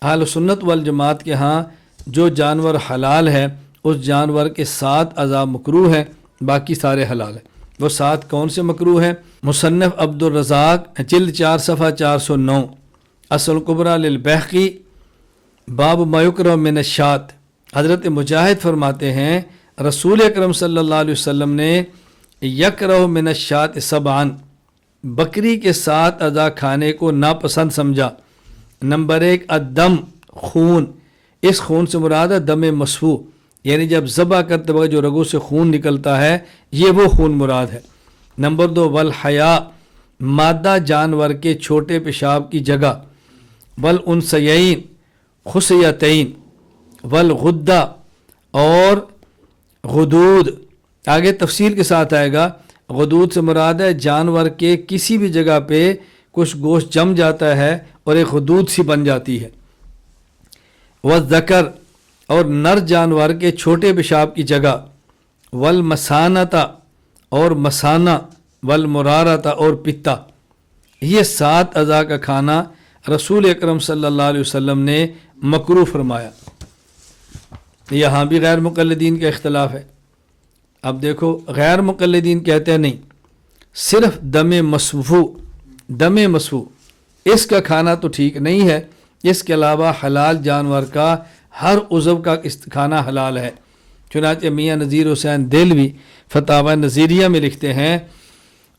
اہل سنت والجماعت کے ہاں جو جانور حلال ہے اس جانور کے 7 اعضاء مکروہ ہیں، باقی سارے حلال ہیں۔ وہ 7 کون سے مکروہ ہیں؟ مصنف عبدالرزاق جلد 4 صفحہ 409، اصل الکبریٰ للبیہقی، باب ما یکرہ من الشاۃ۔ حضرت مجاہد فرماتے ہیں رسول اکرم صلی اللہ علیہ وسلم نے یکرہ من الشاۃ سبعاً، بکری کے 7 اعضاء کھانے کو ناپسند سمجھا۔ نمبر 1 الدم، خون، اس خون سے مراد ہے دم مسفوح، یعنی جب ذبح کرتے وقت جو رگوں سے خون نکلتا ہے یہ وہ خون مراد ہے۔ نمبر 2 والحیاء، مادہ جانور کے چھوٹے پیشاب کی جگہ، والانثیین، خصیتین، والغدہ، اور غدود، آگے تفصیل کے ساتھ آئے گا۔ غدود سے مراد ہے جانور کے کسی بھی جگہ پہ کچھ گوشت جم جاتا ہے اور ایک غدود سی بن جاتی ہے۔ والذکر، اور نر جانور کے چھوٹے پیشاب کی جگہ، والمثانۃ، اور مثانہ، والمرارۃ، اور پتا، یہ 7 اعضاء کا کھانا رسول اکرم صلی اللہ علیہ وسلم نے مکروہ فرمایا۔ یہاں بھی غیر مقلدین کا اختلاف ہے۔ اب دیکھو غیر مقلدین کہتے ہیں نہیں، صرف دم مسفوح اس کا کھانا تو ٹھیک نہیں ہے، اس کے علاوہ حلال جانور کا ہر عضو کا کھانا حلال ہے۔ چنانچہ میاں نذیر حسین دہلوی فتاوی نذیریہ میں لکھتے ہیں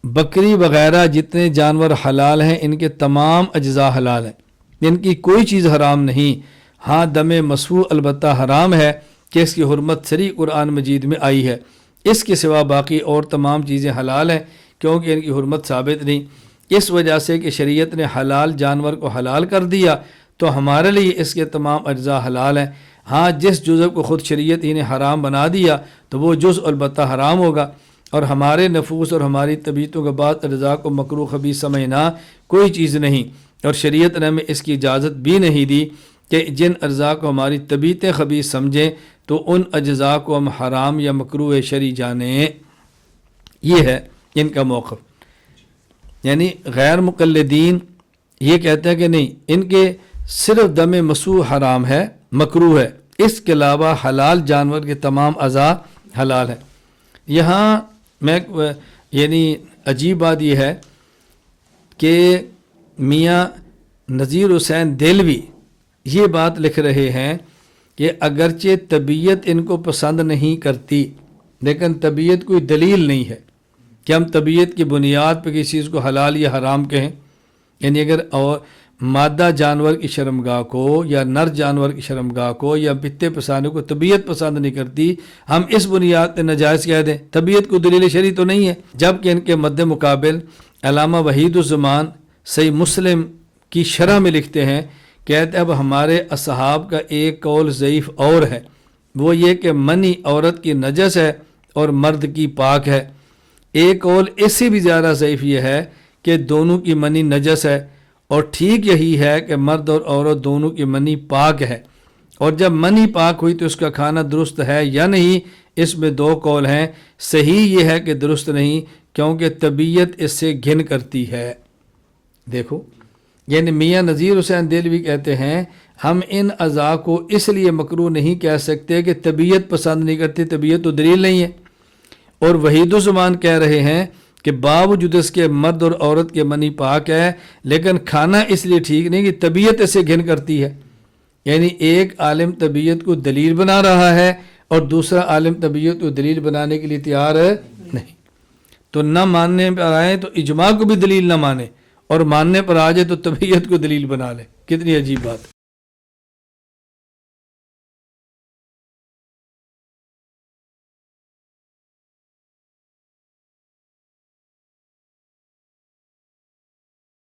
بکری وغیرہ جتنے جانور حلال ہیں ان کے تمام اجزاء حلال ہیں، ان کی کوئی چیز حرام نہیں۔ ہاں دم مسفوح البتہ حرام ہے کہ اس کی حرمت صریح قرآن مجید میں آئی ہے، اس کے سوا باقی اور تمام چیزیں حلال ہیں کیونکہ ان کی حرمت ثابت نہیں۔ اس وجہ سے کہ شریعت نے حلال جانور کو حلال کر دیا تو ہمارے لیے اس کے تمام اجزاء حلال ہیں۔ ہاں جس جزء کو خود شریعت ہی نے حرام بنا دیا تو وہ جزء البتہ حرام ہوگا، اور ہمارے نفوس اور ہماری طبیعتوں کے بعد اجزاء کو مکروہ خبیث سمجھنا کوئی چیز نہیں، اور شریعت نے ہمیں اس کی اجازت بھی نہیں دی کہ جن اجزاء کو ہماری طبیعتیں خبیث سمجھیں تو ان اجزاء کو ہم حرام یا مکروہ شرعی جانیں۔ یہ ہے ان کا موقف۔ یعنی غیر مقلدین یہ کہتے ہیں کہ نہیں، ان کے صرف دم مسفوح حرام ہے، مکروہ ہے، اس کے علاوہ حلال جانور کے تمام اعضاء حلال ہیں۔ یہاں میں یعنی عجیب بات یہ ہے کہ میاں نذیر حسین دہلوی یہ بات لکھ رہے ہیں کہ اگرچہ طبیعت ان کو پسند نہیں کرتی لیکن طبیعت کوئی دلیل نہیں ہے کہ ہم طبیعت کی بنیاد پہ کسی چیز کو حلال یا حرام کہیں۔ یعنی اگر اور مادہ جانور کی شرمگاہ کو یا نر جانور کی شرمگاہ کو یا پتے پسانے کو طبیعت پسند نہیں کرتی، ہم اس بنیاد پہ ناجائز کہہ دیں، طبیعت کو دلیل شرعی تو نہیں ہے۔ جبکہ ان کے مد مقابل علامہ وحید الزمان صحیح مسلم کی شرح میں لکھتے ہیں، کہتے ہیں اب ہمارے اصحاب کا ایک قول ضعیف اور ہے، وہ یہ کہ منی عورت کی نجس ہے اور مرد کی پاک ہے۔ ایک قول اس سے بھی زیادہ ضعیف یہ ہے کہ دونوں کی منی نجس ہے، اور ٹھیک یہی ہے کہ مرد اور عورت دونوں کی منی پاک ہے، اور جب منی پاک ہوئی تو اس کا کھانا درست ہے یا نہیں، اس میں 2 قول ہیں۔ صحیح یہ ہے کہ درست نہیں کیونکہ طبیعت اس سے گھن کرتی ہے۔ دیکھو یعنی میاں نذیر حسین دہلوی کہتے ہیں ہم ان اعضاء کو اس لیے مکروہ نہیں کہہ سکتے کہ طبیعت پسند نہیں کرتی، طبیعت تو دلیل نہیں ہے۔ اور وحید الزمان کہہ رہے ہیں کہ باوجود اس کے مرد اور عورت کے منی پاک ہے لیکن کھانا اس لیے ٹھیک نہیں کہ طبیعت اسے گھن کرتی ہے۔ یعنی ایک عالم طبیعت کو دلیل بنا رہا ہے اور دوسرا عالم طبیعت کو دلیل بنانے کے لیے تیار نہیں، تو نہ ماننے پر آئے تو اجماع کو بھی دلیل نہ مانے، اور ماننے پر آ جائے تو طبیعت کو دلیل بنا لے۔ کتنی عجیب بات ہے۔